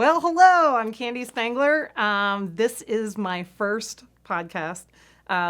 Well, hello, I'm Kandi Spangler. This is my first podcast.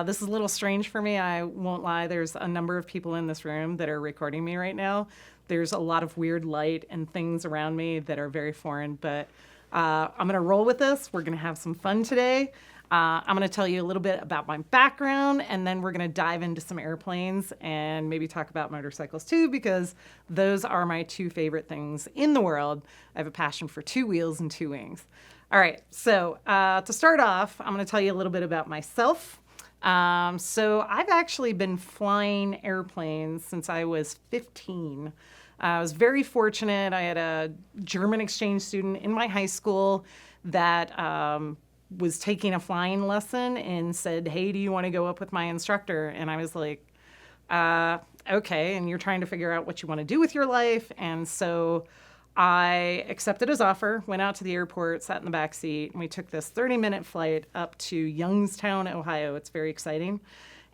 This is a little strange for me. I won't lie. There's a number of people in this room that are recording me right now. There's a lot of weird light and things around me that are very foreign, but I'm going to roll with this. We're going to have some fun today. I'm going to tell you a little bit about my background, and then we're going to dive into some airplanes and maybe talk about motorcycles too, because those are my two favorite things in the world. I have a passion for two wheels and two wings. All right, so to start off, I'm going to tell you a little bit about myself. So I've actually been flying airplanes since I was 15. I was very fortunate. I had a German exchange student in my high school that was taking a flying lesson and said, "Hey, do you want to go up with my instructor?" And I was like, okay. And you're trying to figure out what you want to do with your life. And so I accepted his offer, went out to the airport, sat in the back seat, and we took this 30-minute flight up to Youngstown, Ohio. It's very exciting.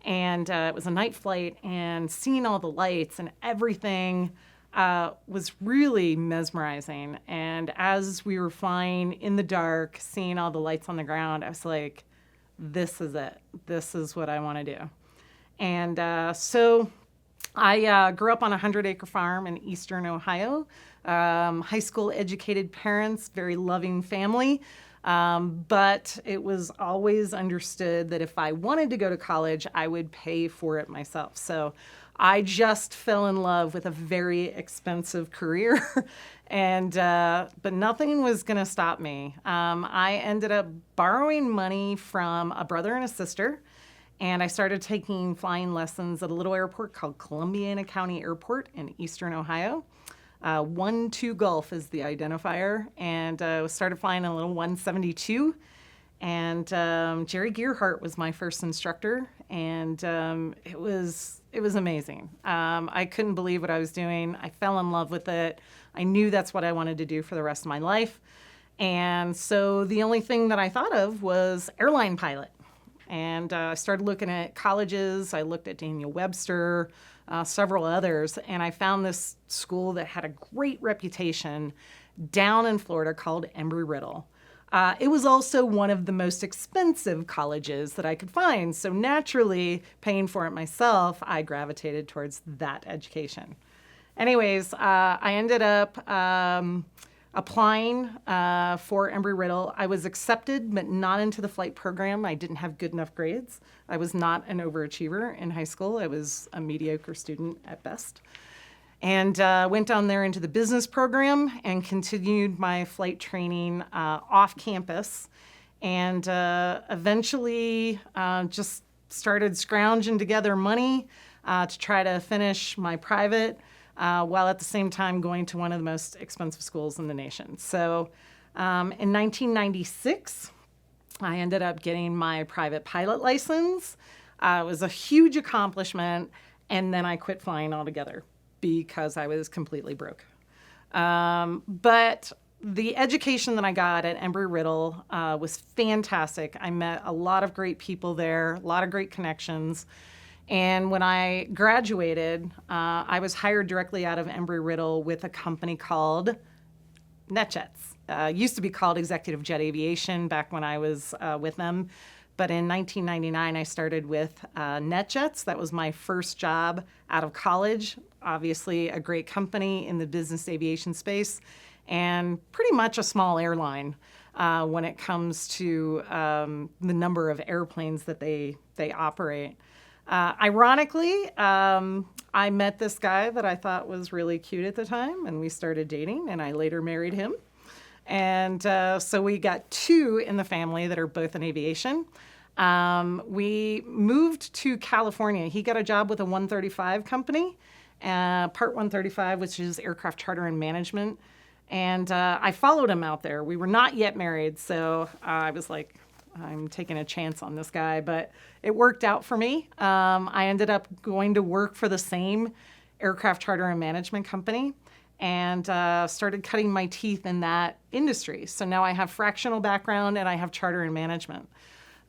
And it was a night flight, and seeing all the lights and everything was really mesmerizing. And as we were flying in the dark, seeing all the lights on the ground, I was like, this is it. This is what I want to do. And so I grew up on a 100-acre farm in eastern Ohio. High school educated parents, very loving family. But it was always understood that if I wanted to go to college, I would pay for it myself. So I just fell in love with a very expensive career, but nothing was going to stop me. I ended up borrowing money from a brother and a sister, and I started taking flying lessons at a little airport called Columbiana County Airport in eastern Ohio. 1-2 Gulf is the identifier, and started flying in a little 172. And Jerry Gearhart was my first instructor, and it was amazing. I couldn't believe what I was doing. I fell in love with it. I knew that's what I wanted to do for the rest of my life. And so the only thing that I thought of was airline pilot. And I started looking at colleges. I looked at Daniel Webster, several others, and I found this school that had a great reputation down in Florida called Embry-Riddle. It was also one of the most expensive colleges that I could find. So naturally, paying for it myself, I gravitated towards that education. Anyways, I ended up applying for Embry-Riddle. I was accepted, but not into the flight program. I didn't have good enough grades. I was not an overachiever in high school. I was a mediocre student at best. And went down there into the business program and continued my flight training off campus. And eventually just started scrounging together money to try to finish my private, while at the same time going to one of the most expensive schools in the nation. So in 1996, I ended up getting my private pilot license. It was a huge accomplishment, and then I quit flying altogether because I was completely broke. But the education that I got at Embry-Riddle was fantastic. I met a lot of great people there, a lot of great connections. And when I graduated, I was hired directly out of Embry-Riddle with a company called NetJets. Used to be called Executive Jet Aviation back when I was with them. But in 1999, I started with NetJets. That was my first job out of college. Obviously, a great company in the business aviation space, and pretty much a small airline when it comes to the number of airplanes that they operate. Ironically, I met this guy that I thought was really cute at the time, and we started dating, and I later married him. And so we got two in the family that are both in aviation. We moved to California. He got a job with a 135 company, Part 135, which is aircraft charter and management. And I followed him out there. We were not yet married, so I was like, I'm taking a chance on this guy. But it worked out for me. I ended up going to work for the same aircraft charter and management company, and started cutting my teeth in that industry. So now I have fractional background and I have charter and management.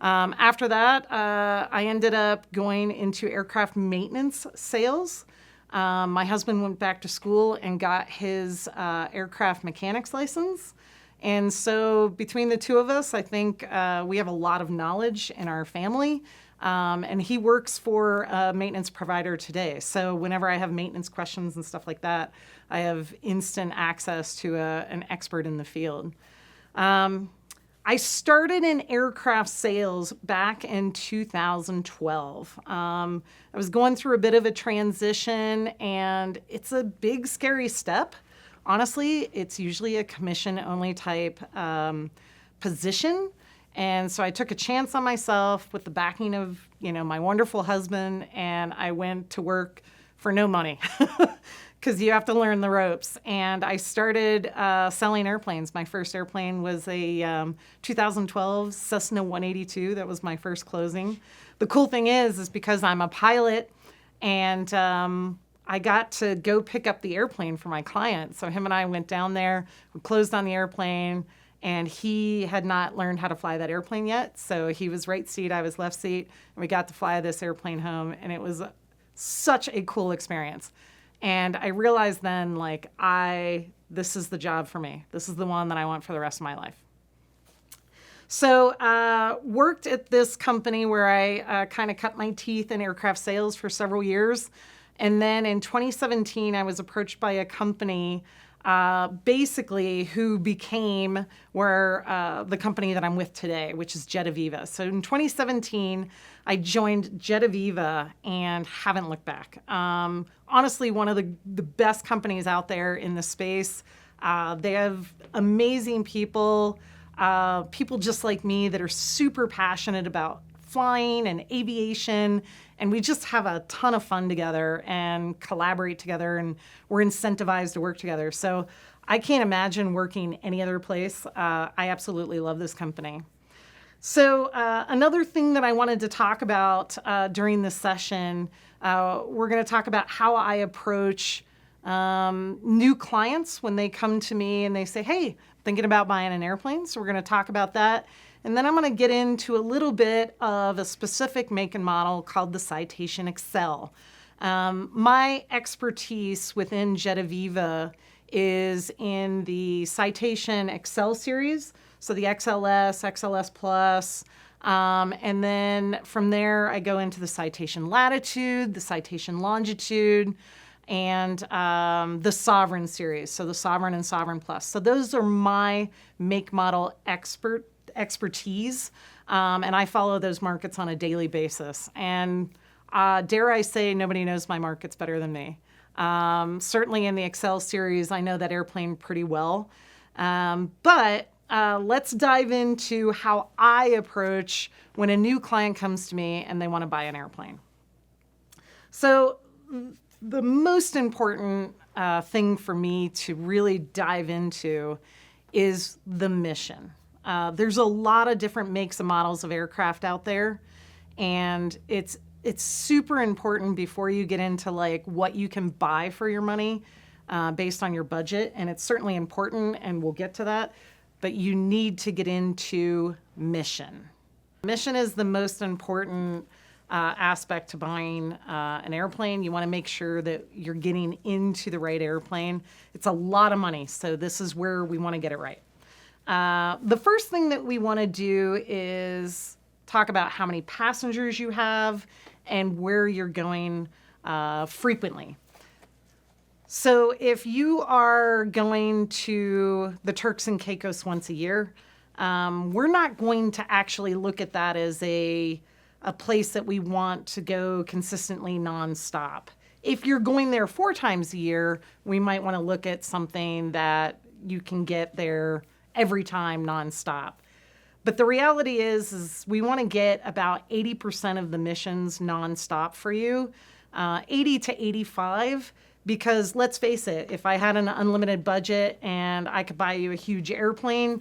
After that, I ended up going into aircraft maintenance sales. My husband went back to school and got his aircraft mechanics license. And so between the two of us, I think we have a lot of knowledge in our family. And he works for a maintenance provider today. So whenever I have maintenance questions and stuff like that, I have instant access to an expert in the field. I started in aircraft sales back in 2012. I was going through a bit of a transition, and it's a big, scary step. Honestly, it's usually a commission-only type position. And so I took a chance on myself with the backing of, my wonderful husband, and I went to work for no money because you have to learn the ropes. And I started selling airplanes. My first airplane was a 2012 Cessna 182. That was my first closing. The cool thing is because I'm a pilot, and I got to go pick up the airplane for my client. So him and I went down there, we closed on the airplane, and he had not learned how to fly that airplane yet. So he was right seat, I was left seat, and we got to fly this airplane home, and it was such a cool experience. And I realized then, this is the job for me. This is the one that I want for the rest of my life. So worked at this company where I kind of cut my teeth in aircraft sales for several years. And then in 2017, I was approached by a company basically who became the company that I'm with today, which is jetAVIVA. So in 2017, I joined jetAVIVA and haven't looked back. Honestly, one of the best companies out there in the space. They have amazing people, people just like me that are super passionate about flying and aviation, and we just have a ton of fun together and collaborate together, and we're incentivized to work together. So I can't imagine working any other place. I absolutely love this company. So another thing that I wanted to talk about during this session, we're going to talk about how I approach new clients when they come to me and they say, hey, thinking about buying an airplane. So we're going to talk about that. And then I'm going to get into a little bit of a specific make and model called the Citation XL. My expertise within jetAVIVA is in the Citation XL series, so the XLS, XLS Plus, and then from there I go into the Citation Latitude, the Citation Longitude, and the Sovereign series, so the Sovereign and Sovereign Plus. So those are my make model expertise, and I follow those markets on a daily basis. And dare I say, nobody knows my markets better than me. Certainly in the XL series, I know that airplane pretty well. But let's dive into how I approach when a new client comes to me and they want to buy an airplane. So the most important thing for me to really dive into is the mission. There's a lot of different makes and models of aircraft out there, and it's super important before you get into what you can buy for your money based on your budget, and it's certainly important, and we'll get to that, but you need to get into mission. Mission is the most important aspect to buying an airplane. You want to make sure that you're getting into the right airplane. It's a lot of money, so this is where we want to get it right. The first thing that we want to do is talk about how many passengers you have and where you're going frequently. So if you are going to the Turks and Caicos once a year, we're not going to actually look at that as a place that we want to go consistently nonstop. If you're going there 4 times a year, we might want to look at something that you can get there every time nonstop. But the reality is we want to get about 80% of the missions nonstop for you, 80 to 85, because let's face it, if I had an unlimited budget and I could buy you a huge airplane,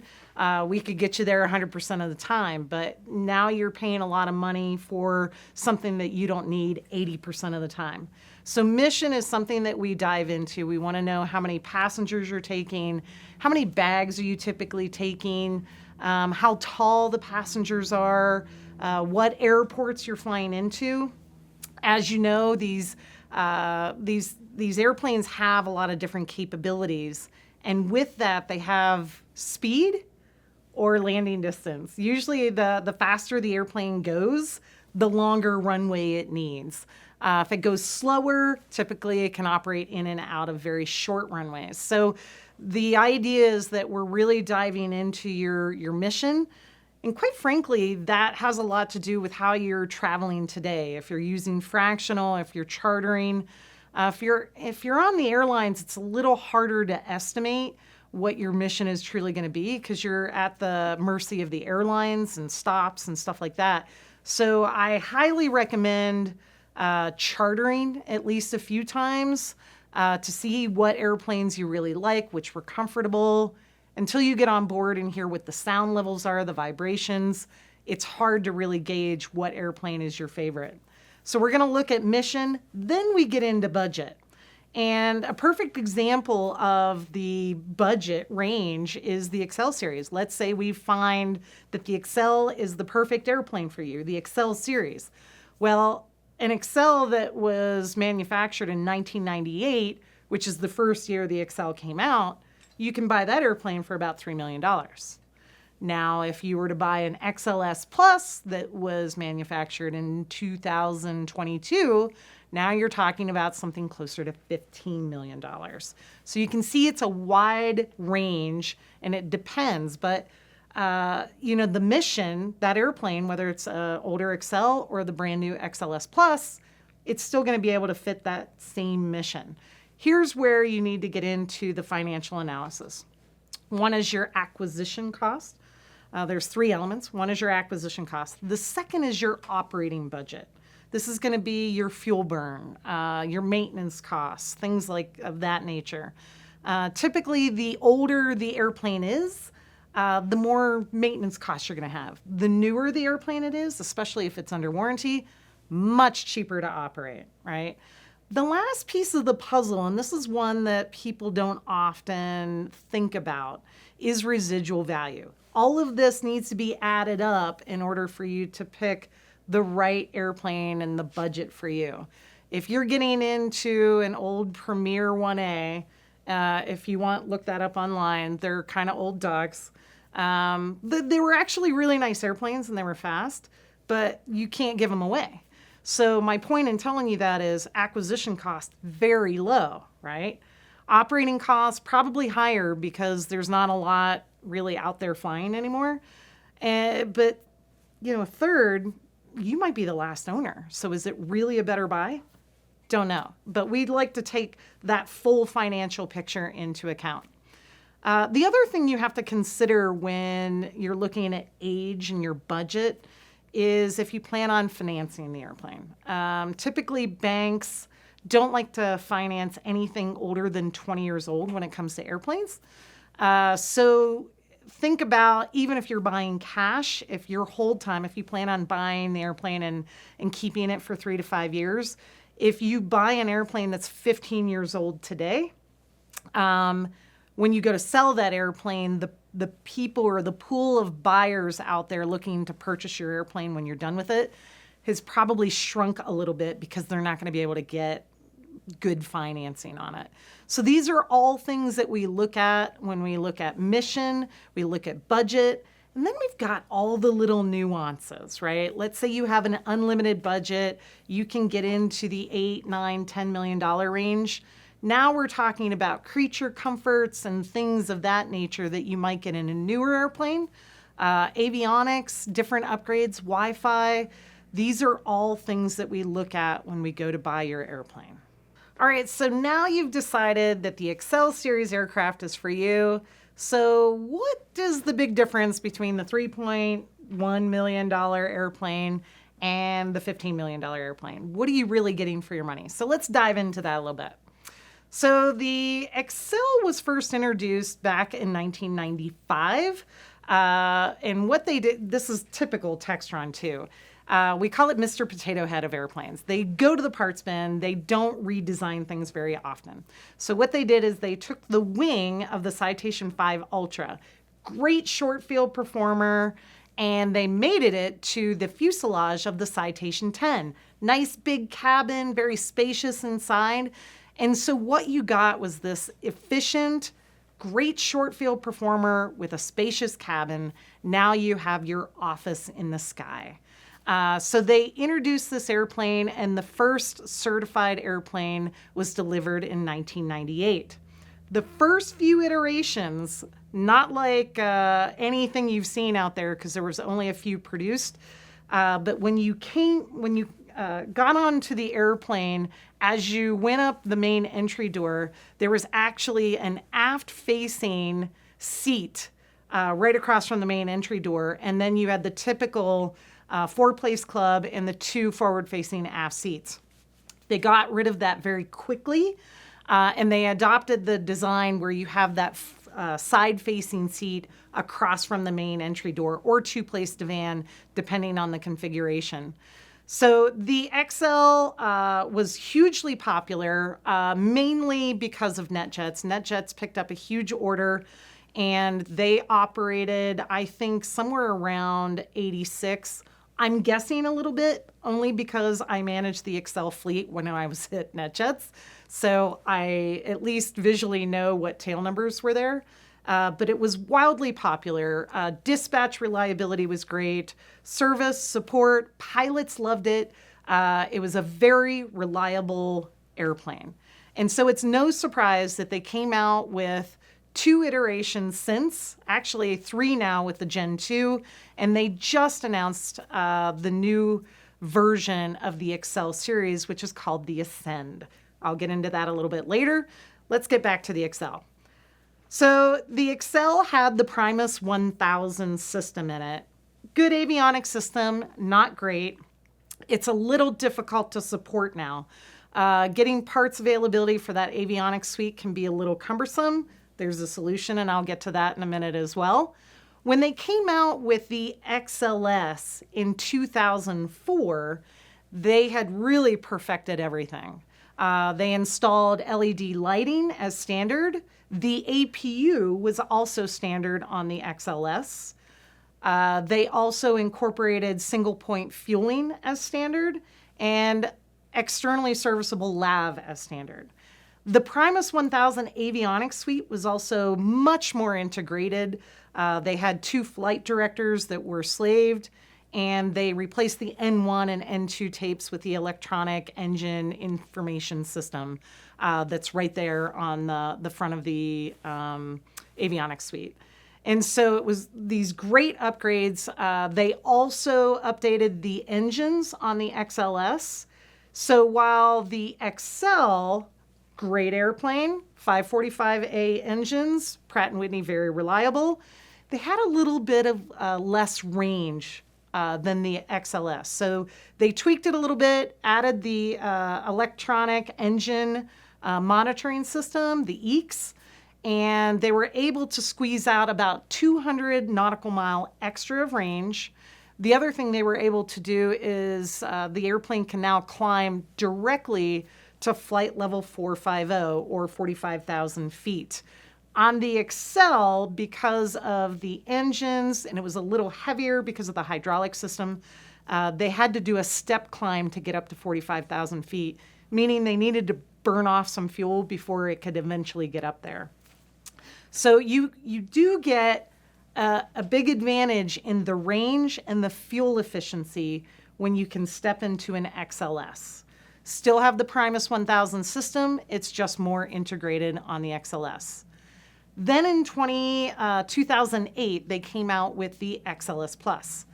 we could get you there 100% of the time. But now you're paying a lot of money for something that you don't need 80% of the time. So mission is something that we dive into. We want to know how many passengers you're taking, how many bags are you typically taking, how tall the passengers are, what airports you're flying into. As you know, these airplanes have a lot of different capabilities, And with that, they have speed or landing distance. Usually the faster the airplane goes, the longer runway it needs. If it goes slower, typically it can operate in and out of very short runways. So the idea is that we're really diving into your mission. And quite frankly, that has a lot to do with how you're traveling today. If you're using fractional, if you're chartering, if you're on the airlines, it's a little harder to estimate what your mission is truly going to be because you're at the mercy of the airlines and stops and stuff like that. So I highly recommend chartering at least a few times to see what airplanes you really like, which were comfortable. Until you get on board and hear what the sound levels are, the vibrations, it's hard to really gauge what airplane is your favorite. So we're going to look at mission, then we get into budget. And a perfect example of the budget range is the XL series. Let's say we find that the XL is the perfect airplane for you, the XL series. Well, an XL that was manufactured in 1998, which is the first year the XL came out, you can buy that airplane for about $3 million. Now, if you were to buy an XLS Plus that was manufactured in 2022, now you're talking about something closer to $15 million. So you can see it's a wide range and it depends, but the mission, that airplane, whether it's an older XL or the brand new XLS Plus, it's still going to be able to fit that same mission. Here's where you need to get into the financial analysis. One is your acquisition cost. There's three elements. One is your acquisition cost. The second is your operating budget. This is going to be your fuel burn, your maintenance costs, things like of that nature. Typically, the older the airplane is, the more maintenance costs you're going to have. The newer the airplane it is, especially if it's under warranty, much cheaper to operate, right? The last piece of the puzzle, and this is one that people don't often think about, is residual value. All of this needs to be added up in order for you to pick the right airplane and the budget for you. If you're getting into an old Premier 1A, if you want, look that up online. They're kind of old dogs. They were actually really nice airplanes and they were fast, but you can't give them away. So my point in telling you that is acquisition cost very low, right? Operating costs probably higher because there's not a lot really out there flying anymore. But third, you might be the last owner. So is it really a better buy? Don't know. But we'd like to take that full financial picture into account. The other thing you have to consider when you're looking at age and your budget is if you plan on financing the airplane. Typically, banks don't like to finance anything older than 20 years old when it comes to airplanes. So think about, even if you're buying cash, if your hold time, if you plan on buying the airplane and keeping it for 3 to 5 years, if you buy an airplane that's 15 years old today, when you go to sell that airplane, the people or the pool of buyers out there looking to purchase your airplane when you're done with it has probably shrunk a little bit because they're not going to be able to get good financing on it. So these are all things that we look at when we look at mission, we look at budget, and then we've got all the little nuances, right? Let's say you have an unlimited budget, you can get into the $8, $9, $10 million range. Now we're talking about creature comforts and things of that nature that you might get in a newer airplane. Avionics, different upgrades, Wi-Fi. These are all things that we look at when we go to buy your airplane. All right, so now you've decided that the XL series aircraft is for you. So what is the big difference between the $3.1 million airplane and the $15 million airplane? What are you really getting for your money? So let's dive into that a little bit. So the XL was first introduced back in 1995. And what they did, this is typical Textron too. We call it Mr. Potato Head of airplanes. They go to the parts bin. They don't redesign things very often. So what they did is they took the wing of the Citation 5 Ultra, great short field performer, and they mated it to the fuselage of the Citation 10. Nice big cabin, very spacious inside. And so what you got was this efficient, great short field performer with a spacious cabin. Now you have your office in the sky. So they introduced this airplane, and the first certified airplane was delivered in 1998. The first few iterations, not like anything you've seen out there, because there was only a few produced, but when you got onto the airplane, as you went up the main entry door, there was actually an aft-facing seat right across from the main entry door, and then you had the typical four-place club and the two forward-facing aft seats. They got rid of that very quickly, and they adopted the design where you have that side-facing seat across from the main entry door, or two-place divan, depending on the configuration. So the XL was hugely popular, mainly because of NetJets. NetJets picked up a huge order, and they operated, I think, somewhere around 86. I'm guessing a little bit, only because I managed the XL fleet when I was at NetJets. So I at least visually know what tail numbers were there. But it was wildly popular. Dispatch reliability was great. Service, support, pilots loved it. It was a very reliable airplane. And so it's no surprise that they came out with 2 iterations since, actually 3 now with the Gen 2, and they just announced the new version of the XL series, which is called the Ascend. I'll get into that a little bit later. Let's get back to the XL. So the XL had the Primus 1000 system in it. Good avionics system, not great. It's a little difficult to support now. Getting parts availability for that avionics suite can be a little cumbersome. There's a solution, and I'll get to that in a minute as well. When they came out with the XLS in 2004, they had really perfected everything. They installed LED lighting as standard. The APU was also standard on the XLS. They also incorporated single-point fueling as standard and externally serviceable lav as standard. The Primus 1000 avionics suite was also much more integrated. They had 2 flight directors that were slaved, and they replaced the N1 and N2 tapes with the electronic engine information system that's right there on the front of the avionics suite. And so it was these great upgrades. They also updated the engines on the XLS. So while the XL, great airplane, 545A engines, Pratt & Whitney, very reliable, they had a little bit of less range than the XLS. So they tweaked it a little bit, added the electronic engine monitoring system, the EECS, and they were able to squeeze out about 200 nautical mile extra of range. The other thing they were able to do is the airplane can now climb directly to flight level 450 or 45,000 feet. On the XL, because of the engines, and it was a little heavier because of the hydraulic system, they had to do a step climb to get up to 45,000 feet, meaning they needed to burn off some fuel before it could eventually get up there. So you do get a big advantage in the range and the fuel efficiency when you can step into an XLS. Still have the Primus 1000 system, it's just more integrated on the XLS. Then in 2008, they came out with the XLS Plus.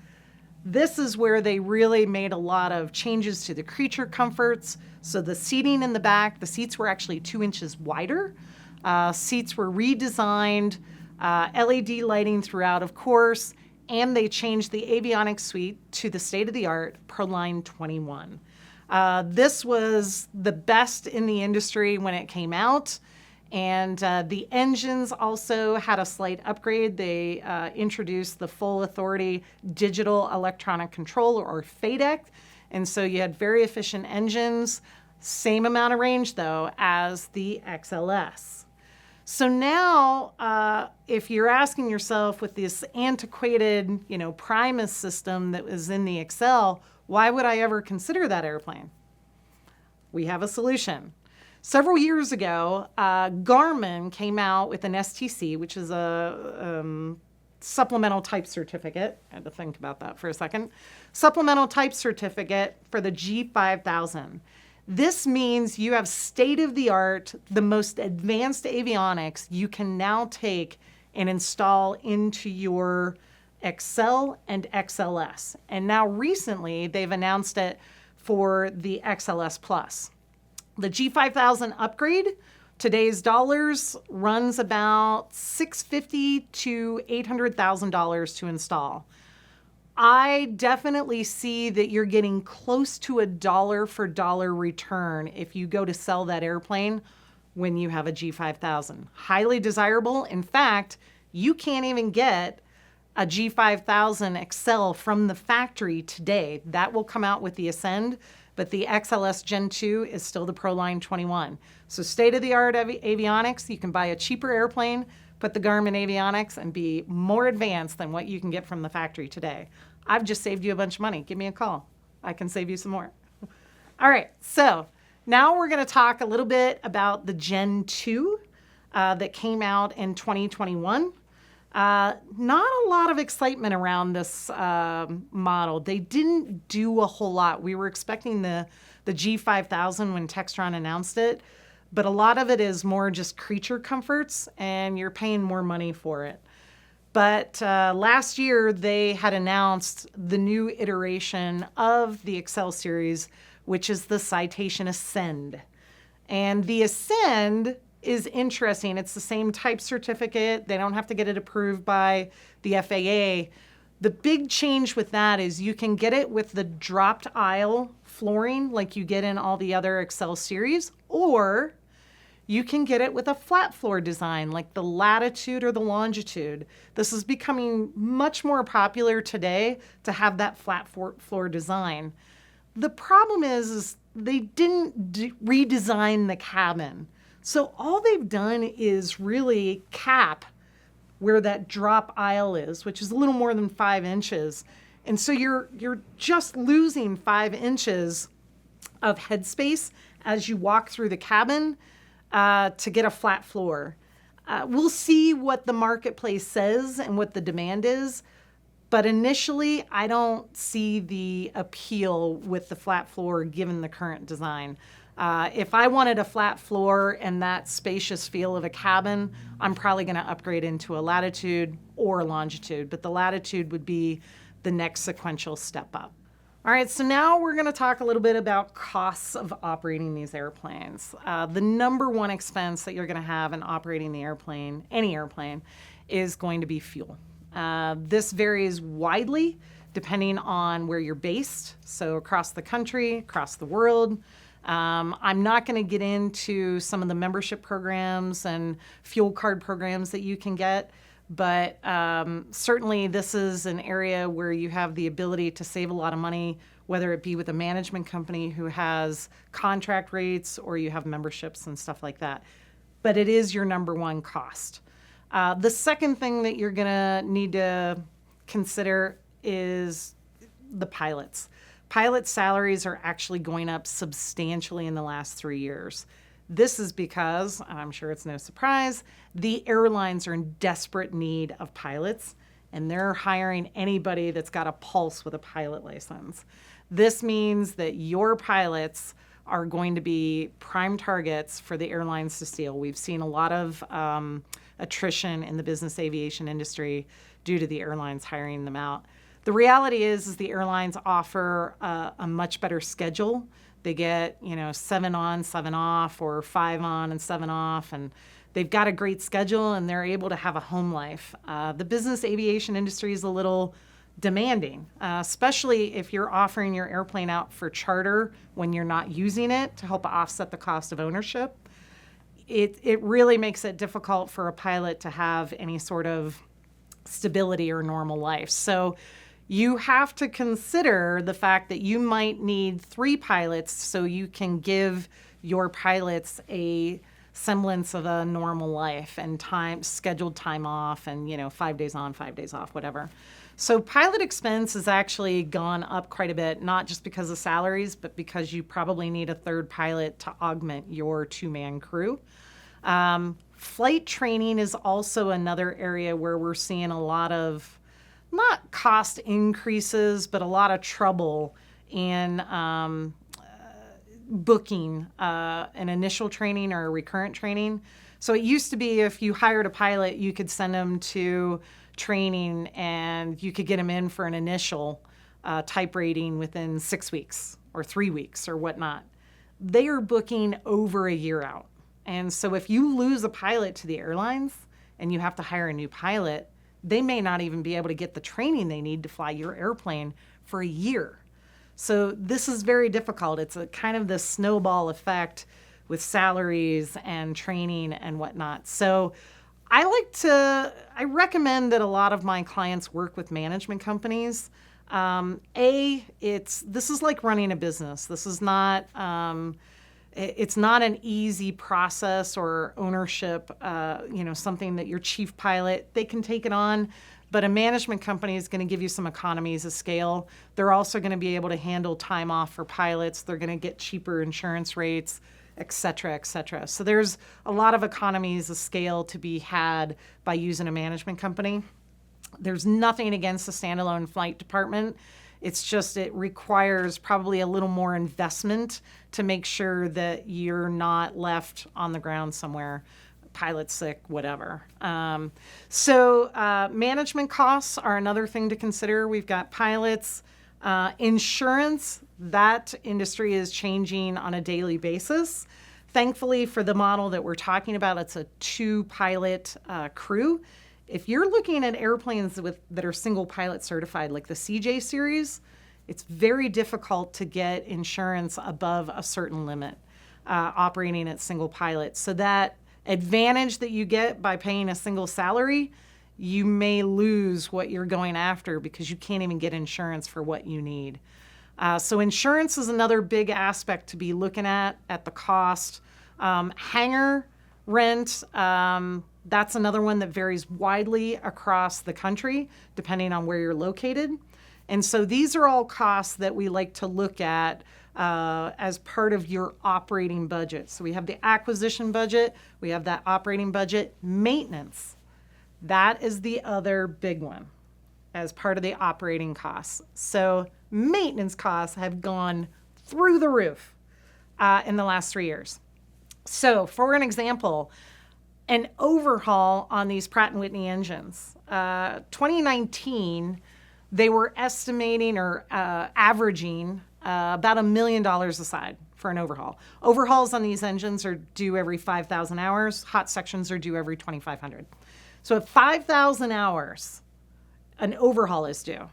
This is where they really made a lot of changes to the creature comforts. So the seating in the back, the seats were actually 2 inches wider. Seats were redesigned, LED lighting throughout, of course, and they changed the avionics suite to the state-of-the-art Proline 21. This was the best in the industry when it came out. And the engines also had a slight upgrade. They introduced the full authority digital electronic control, or FADEC. And so you had very efficient engines, same amount of range though as the XLS. So now, if you're asking yourself, with this antiquated, Primus system that was in the XL, why would I ever consider that airplane? We have a solution. Several years ago, Garmin came out with an STC, which is a supplemental type certificate. I had to think about that for a second. Supplemental type certificate for the G5000. This means you have state-of-the-art, the most advanced avionics you can now take and install into your XL and XLS. And now recently, they've announced it for the XLS Plus. The G5000 upgrade, today's dollars, runs about $650,000 to $800,000 to install. I definitely see that you're getting close to a dollar for dollar return if you go to sell that airplane when you have a G5000. Highly desirable. In fact, you can't even get a G5000 XL from the factory today. That will come out with the Ascend, but the XLS Gen 2 is still the Proline 21. So state-of-the-art avionics, you can buy a cheaper airplane, put the Garmin avionics, and be more advanced than what you can get from the factory today. I've just saved you a bunch of money. Give me a call. I can save you some more. All right, so now we're gonna talk a little bit about the Gen 2 that came out in 2021. Not a lot of excitement around this model. They didn't do a whole lot. We were expecting the G5000 when Textron announced it, but a lot of it is more just creature comforts, and you're paying more money for it. But last year, they had announced the new iteration of the XL series, which is the Citation Ascend. And the Ascend is interesting. It's the same type certificate. They don't have to get it approved by the FAA. The big change with that is you can get it with the dropped aisle flooring like you get in all the other XL series, or you can get it with a flat floor design like the Latitude or the Longitude. This is becoming much more popular today to have that flat floor design. The problem is they didn't redesign the cabin. So all they've done is really cap where that drop aisle is, which is a little more than 5 inches. And so you're just losing 5 inches of headspace as you walk through the cabin to get a flat floor. We'll see what the marketplace says and what the demand is. But initially, I don't see the appeal with the flat floor given the current design. If I wanted a flat floor and that spacious feel of a cabin, I'm probably going to upgrade into a Latitude or a Longitude, but the Latitude would be the next sequential step up. All right, so now we're going to talk a little bit about costs of operating these airplanes. The number one expense that you're going to have in operating the airplane, any airplane, is going to be fuel. This varies widely depending on where you're based, so across the country, across the world. I'm not going to get into some of the membership programs and fuel card programs that you can get, but certainly this is an area where you have the ability to save a lot of money, whether it be with a management company who has contract rates or you have memberships and stuff like that. But it is your number one cost. The second thing that you're going to need to consider is the pilots. Pilot salaries are actually going up substantially in the last 3 years. This is because, and I'm sure it's no surprise, the airlines are in desperate need of pilots, and they're hiring anybody that's got a pulse with a pilot license. This means that your pilots are going to be prime targets for the airlines to steal. We've seen a lot of attrition in the business aviation industry due to the airlines hiring them out. The reality is the airlines offer a much better schedule. They get, 7 on, 7 off, or 5 on and 7 off, and they've got a great schedule and they're able to have a home life. The business aviation industry is a little demanding, especially if you're offering your airplane out for charter when you're not using it to help offset the cost of ownership. It really makes it difficult for a pilot to have any sort of stability or normal life. So you have to consider the fact that you might need 3 pilots so you can give your pilots a semblance of a normal life and scheduled time off and, 5 days on, 5 days off, whatever. So pilot expense has actually gone up quite a bit, not just because of salaries, but because you probably need a third pilot to augment your two-man crew. Flight training is also another area where we're seeing a lot of, not cost increases, but a lot of trouble in booking an initial training or a recurrent training. So it used to be if you hired a pilot, you could send them to training and you could get them in for an initial type rating within 6 weeks or 3 weeks or whatnot. They are booking over a year out. And so if you lose a pilot to the airlines and you have to hire a new pilot, they may not even be able to get the training they need to fly your airplane for a year. So this is very difficult. It's a kind of this snowball effect with salaries and training and whatnot. So I recommend that a lot of my clients work with management companies. This is like running a business. This is not, it's not an easy process or ownership, something that your chief pilot, they can take it on, but a management company is going to give you some economies of scale. They're also going to be able to handle time off for pilots. They're going to get cheaper insurance rates, et cetera, et cetera. So there's a lot of economies of scale to be had by using a management company. There's nothing against the standalone flight department. It's just it requires probably a little more investment to make sure that you're not left on the ground somewhere, pilot sick, whatever. Management costs are another thing to consider. We've got pilots. Insurance, that industry is changing on a daily basis. Thankfully, for the model that we're talking about, it's a 2-pilot crew. If you're looking at airplanes that are single pilot certified, like the CJ series, it's very difficult to get insurance above a certain limit operating at single pilot. So that advantage that you get by paying a single salary, you may lose what you're going after because you can't even get insurance for what you need. So insurance is another big aspect to be looking at the cost. Hangar rent, that's another one that varies widely across the country, depending on where you're located. And so these are all costs that we like to look at as part of your operating budget. So we have the acquisition budget, we have that operating budget. Maintenance, that is the other big one as part of the operating costs. So maintenance costs have gone through the roof in the last 3 years. So for an example, an overhaul on these Pratt & Whitney engines. 2019, they were estimating or averaging about $1 million aside for an overhaul. Overhauls on these engines are due every 5,000 hours. Hot sections are due every 2,500. So at 5,000 hours, an overhaul is due.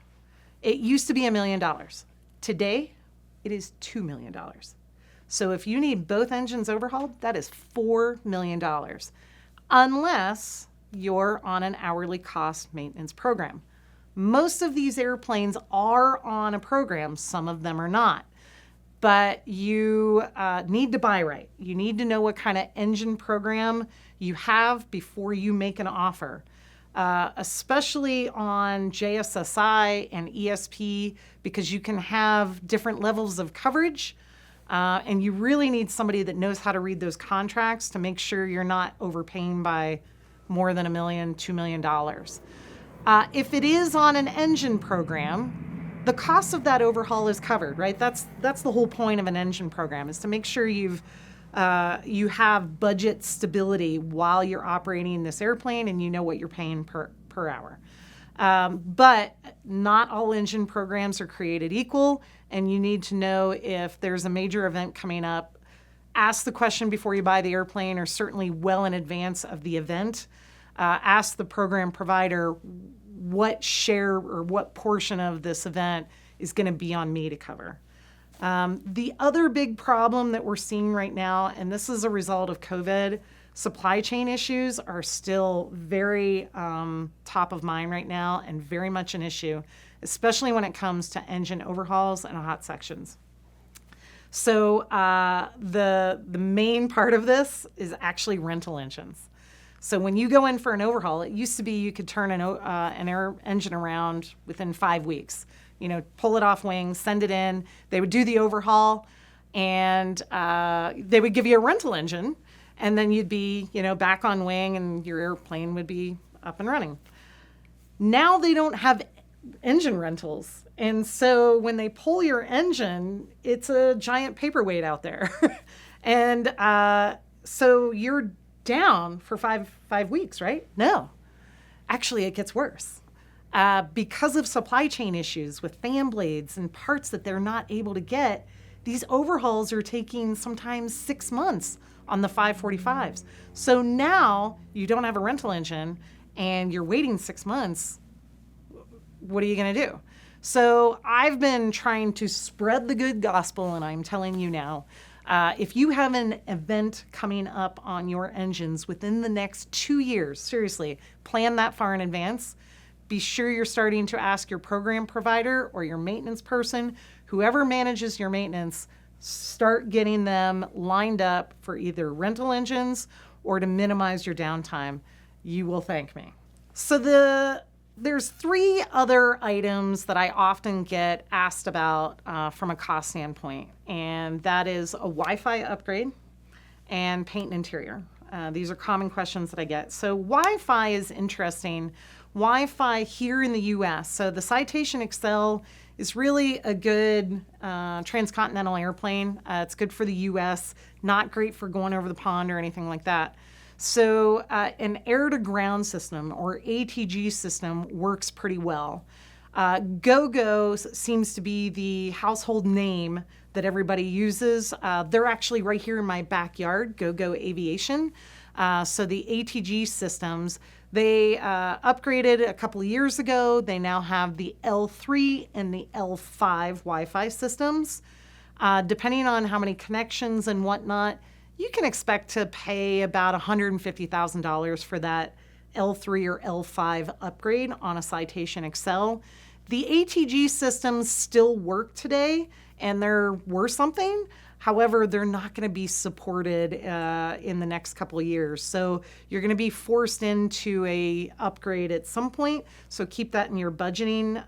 It used to be $1 million. Today, it is $2 million. So if you need both engines overhauled, that is $4 million. Unless you're on an hourly cost maintenance program. Most of these airplanes are on a program, some of them are not. But you need to buy right. You need to know what kind of engine program you have before you make an offer. Especially on JSSI and ESP, because you can have different levels of coverage. And you really need somebody that knows how to read those contracts to make sure you're not overpaying by more than $1 million, $2 million. If it is on an engine program, the cost of that overhaul is covered, right? That's the whole point of an engine program, is to make sure you have budget stability while you're operating this airplane and you know what you're paying per hour. But not all engine programs are created equal, and you need to know if there's a major event coming up. Ask the question before you buy the airplane, or certainly well in advance of the event. Ask the program provider what share or what portion of this event is going to be on me to cover. The other big problem that we're seeing right now, and this is a result of COVID, supply chain issues are still very top of mind right now and very much an issue, especially when it comes to engine overhauls and hot sections. So the main part of this is actually rental engines. So when you go in for an overhaul, it used to be you could turn an air engine around within 5 weeks. Pull it off wing, send it in. They would do the overhaul, and they would give you a rental engine, and then you'd be, back on wing, and your airplane would be up and running. Now they don't have engine rentals, and so when they pull your engine, it's a giant paperweight out there, and so you're down for five weeks, right? No, actually, it gets worse. Because of supply chain issues with fan blades and parts that they're not able to get, these overhauls are taking sometimes 6 months on the 545s. So now you don't have a rental engine and you're waiting 6 months. What are you going to do? So I've been trying to spread the good gospel, and I'm telling you now, if you have an event coming up on your engines within the next 2 years, seriously, plan that far in advance. Be sure you're starting to ask your program provider or your maintenance person, whoever manages your maintenance, start getting them lined up for either rental engines or to minimize your downtime. You will thank me. So there's 3 other items that I often get asked about from a cost standpoint, and that is a Wi-Fi upgrade and paint and interior. These are common questions that I get. So Wi-Fi is interesting. Wi-Fi here in the U.S. So the Citation XL is really a good transcontinental airplane. It's good for the U.S., not great for going over the pond or anything like that. So an air-to-ground system, or ATG system, works pretty well. GoGo seems to be the household name that everybody uses. They're actually right here in my backyard, GoGo Aviation. So the ATG systems, they upgraded a couple of years ago. They now have the L3 and the L5 Wi-Fi systems. Depending on how many connections and whatnot, you can expect to pay about $150,000 for that L3 or L5 upgrade on a Citation XL. The ATG systems still work today, and they're worth something. However, they're not going to be supported in the next couple of years. So you're going to be forced into a upgrade at some point. So keep that in your budgeting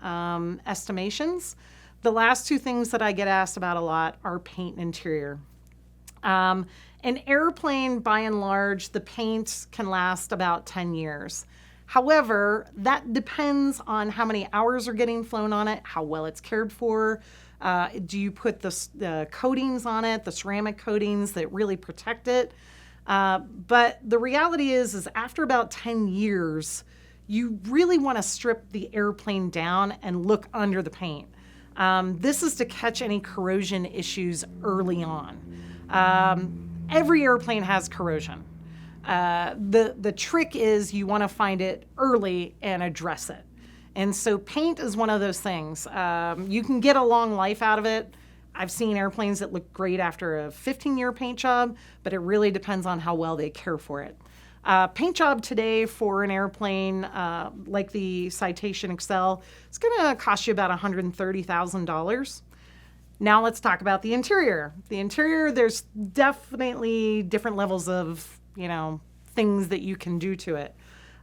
estimations. The last 2 things that I get asked about a lot are paint and interior. An airplane, by and large, the paint can last about 10 years. However, that depends on how many hours are getting flown on it, how well it's cared for. Do you put the coatings on it, the ceramic coatings that really protect it? But the reality is after about 10 years, you really want to strip the airplane down and look under the paint. This is to catch any corrosion issues early on. Every airplane has corrosion. The trick is you want to find it early and address it. And so paint is one of those things. You can get a long life out of it. I've seen airplanes that look great after a 15-year paint job, but it really depends on how well they care for it. Paint job today for an airplane like the Citation XL is going to cost you about $130,000. Now let's talk about the interior. The interior, there's definitely different levels of, things that you can do to it.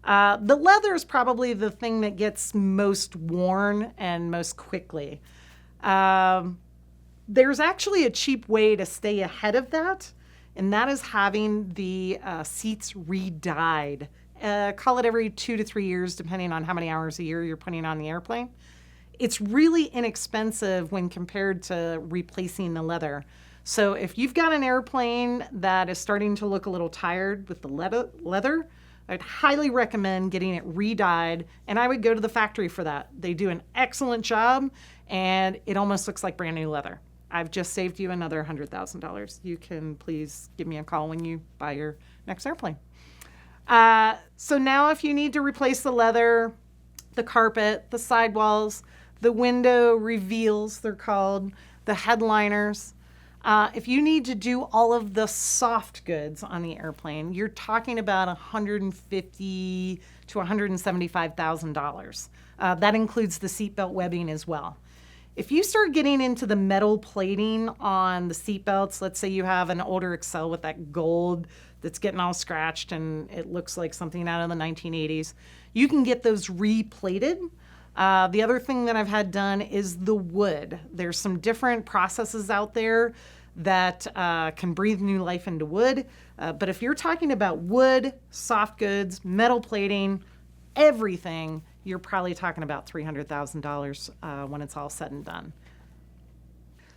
The leather is probably the thing that gets most worn and most quickly. There's actually a cheap way to stay ahead of that, and that is having the seats re-dyed. Call it every 2 to 3 years, depending on how many hours a year you're putting on the airplane. It's really inexpensive when compared to replacing the leather. So if you've got an airplane that is starting to look a little tired with the leather, I'd highly recommend getting it re-dyed, and I would go to the factory for that. They do an excellent job, and it almost looks like brand new leather. I've just saved you another $100,000. You can please give me a call when you buy your next airplane. So now if you need to replace the leather, the carpet, the sidewalls, the window reveals, they're called, the headliners. If you need to do all of the soft goods on the airplane, you're talking about $150,000 to $175,000. That includes the seatbelt webbing as well. If you start getting into the metal plating on the seat belts, let's say you have an older XL with that gold that's getting all scratched and it looks like something out of the 1980s, you can get those replated. The other thing that I've had done is the wood. There's some different processes out there that can breathe new life into wood. But if you're talking about wood, soft goods, metal plating, everything, you're probably talking about $300,000 when it's all said and done.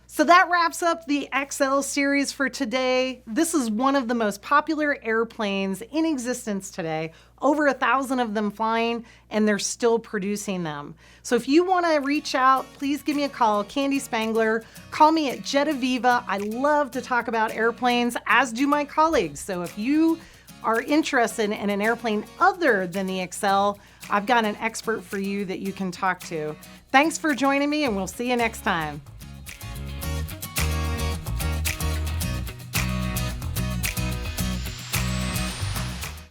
So that wraps up the XL series for today. This is one of the most popular airplanes in existence today. Over 1,000 of them flying, and they're still producing them. So if you want to reach out, please give me a call, Kandi Spangler. Call me at jetAVIVA. I love to talk about airplanes, as do my colleagues. So if you are interested in an airplane other than the XL, I've got an expert for you that you can talk to. Thanks for joining me, and we'll see you next time.